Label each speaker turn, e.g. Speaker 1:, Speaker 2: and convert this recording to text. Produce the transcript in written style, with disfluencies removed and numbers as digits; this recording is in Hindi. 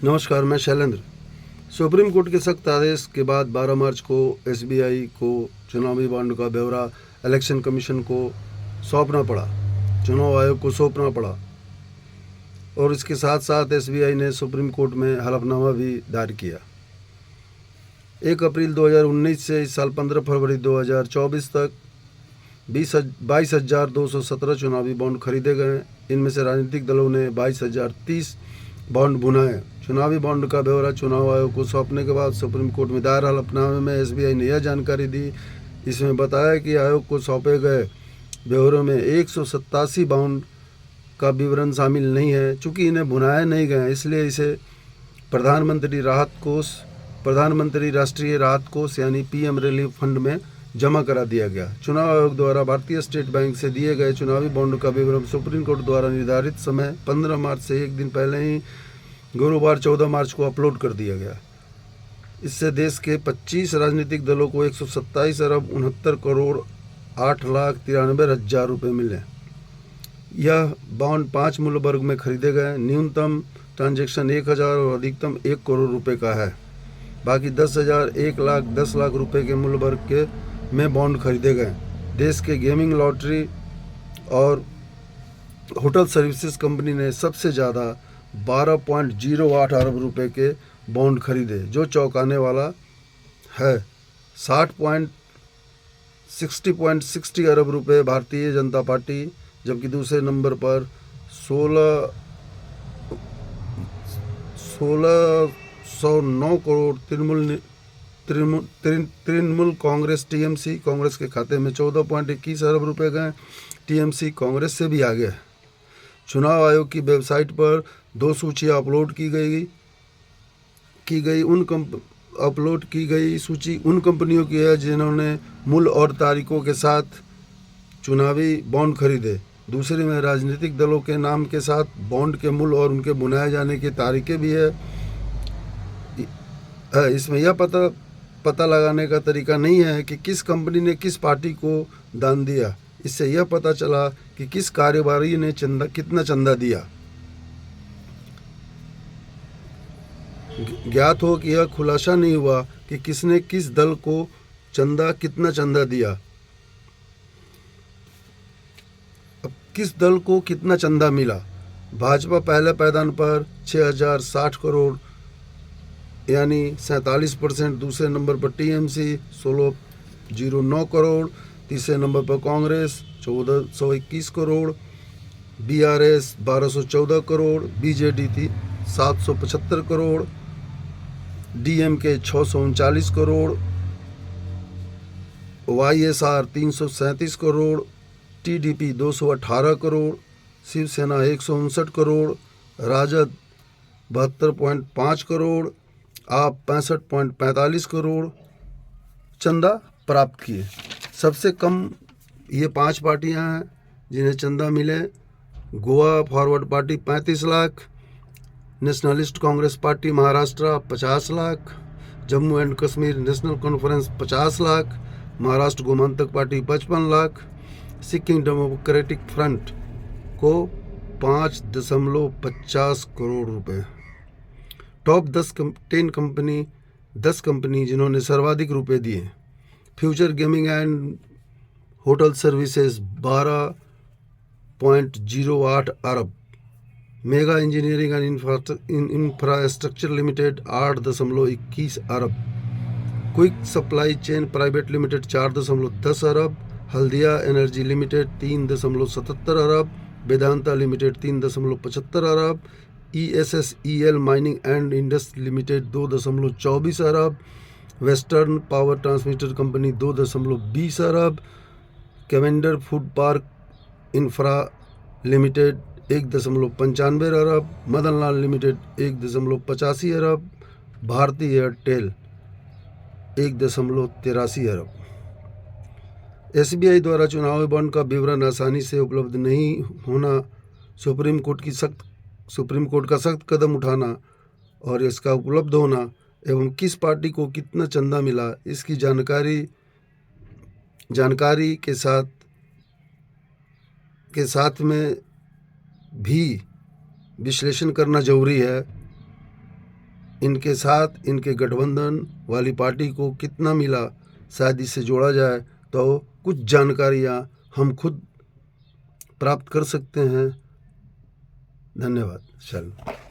Speaker 1: नमस्कार, मैं शैलेंद्र। सुप्रीम कोर्ट के सख्त आदेश के बाद 12 मार्च को एसबीआई को चुनावी बॉन्ड का ब्यौरा इलेक्शन कमीशन को सौंपना पड़ा, चुनाव आयोग को सौंपना पड़ा और इसके साथ साथ एसबीआई ने सुप्रीम कोर्ट में हलफनामा भी दायर किया। 1 अप्रैल 2019 से इस साल 15 फरवरी 2024 तक 22,217 चुनावी बॉन्ड खरीदे गए। इनमें से राजनीतिक दलों ने 22,030 बॉन्ड बुनाए। चुनावी बॉन्ड का ब्यौरा चुनाव आयोग को सौंपने के बाद सुप्रीम कोर्ट में दायर हलफनामे में एसबीआई ने यह जानकारी दी। इसमें बताया कि आयोग को सौंपे गए ब्यौरे में 187 बॉन्ड का विवरण शामिल नहीं है। चूँकि इन्हें बुनाए नहीं गए, इसलिए इसे प्रधानमंत्री राष्ट्रीय राहत कोष यानी पीएम रिलीफ फंड में जमा करा दिया गया। चुनाव आयोग द्वारा भारतीय स्टेट बैंक से दिए गए चुनावी बॉन्ड का विवरण सुप्रीम कोर्ट द्वारा निर्धारित समय 15 मार्च से एक दिन पहले ही गुरुवार 14 मार्च को अपलोड कर दिया गया। इससे देश के 25 राजनीतिक दलों को 127 अरब 69 करोड़ 8,93,000 रुपये मिले। यह बॉन्ड 5 मूल्य वर्ग में खरीदे गए। न्यूनतम ट्रांजैक्शन 1,000 और अधिकतम 1 करोड़ रुपये का है। बाकी 10,000, 1 लाख, 10 लाख रुपये के मूल्य वर्ग के में बॉन्ड खरीदे गए। देश के गेमिंग, लॉटरी और होटल सर्विसेज कंपनी ने सबसे ज़्यादा 12.08 अरब रुपये के बॉन्ड खरीदे, जो चौंकाने वाला है। 60.60 अरब रुपये भारतीय जनता पार्टी, जबकि दूसरे नंबर पर 1609 करोड़ तृणमूल कांग्रेस टीएमसी, कांग्रेस के खाते में 14.21 अरब रुपये गए। टीएमसी कांग्रेस से भी आगे है। चुनाव आयोग की वेबसाइट पर 2 सूचियाँ अपलोड की गई सूची उन कंपनियों की है जिन्होंने मूल्य और तारीखों के साथ चुनावी बॉन्ड खरीदे। दूसरे में राजनीतिक दलों के नाम के साथ बॉन्ड के मूल्य और उनके बुनाए जाने की तारीखें भी है। इसमें यह पता लगाने का तरीका नहीं है कि किस कंपनी ने किस पार्टी को दान दिया। इससे यह पता चला कि किस कारोबारी ने कितना चंदा दिया। ज्ञात हो कि यह खुलासा नहीं हुआ कि किसने किस दल को कितना चंदा दिया। अब किस दल को कितना चंदा मिला? भाजपा पहले पायदान पर 6,060 करोड़ यानी 47%। दूसरे नंबर पर टीएमसी 1609 करोड़। तीसरे नंबर पर Congress 1421 crore. BRS 1214 crore. BJD 775 crore. DMK 639 crore. YSR 337 crore. TDP 218 crore. Shiv Sena 159 crore. Rajad 72.5 crore. AAP 65.45 crore चंदा प्राप्त किए। सबसे कम ये 5 पार्टियां हैं जिन्हें चंदा मिले। Goa forward party 35 lakh. Nationalist Congress party Maharashtra 50 lakh. Jammu and Kashmir national conference 50 lakh. Maharashtra Gomantak party 55 lakh. Sikkim democratic front को 5.50 करोड़ रुपए। टॉप 10 कंपनी जिन्होंने सर्वाधिक रुपए दिए। Future gaming and hotel services 12.08 अरब। Mega engineering and infrastructure limited 8.21 अरब। Quick supply chain private limited 4.10 अरब। हल्दिया एनर्जी लिमिटेड 3.77 अरब। वेदांता लिमिटेड 3.75 अरब। ESSEL mining and industry limited 2.24 अरब। वेस्टर्न पावर ट्रांसमिटर कंपनी 2.20 अरब। Cavender food park infra limited 1.95 अरब। मदनलाल लिमिटेड 1.85 अरब। भारती एयरटेल 1.83 अरब। एसबीआई द्वारा चुनावी बॉन्ड का विवरण आसानी से उपलब्ध नहीं होना, सुप्रीम कोर्ट का सख्त कदम उठाना और इसका उपलब्ध होना एवं किस पार्टी को कितना चंदा मिला, इसकी जानकारी के साथ में भी विश्लेषण करना जरूरी है। इनके साथ इनके गठबंधन वाली पार्टी को कितना मिला, शायद इससे जोड़ा जाए तो कुछ जानकारियाँ हम खुद प्राप्त कर सकते हैं। धन्यवाद। चलो।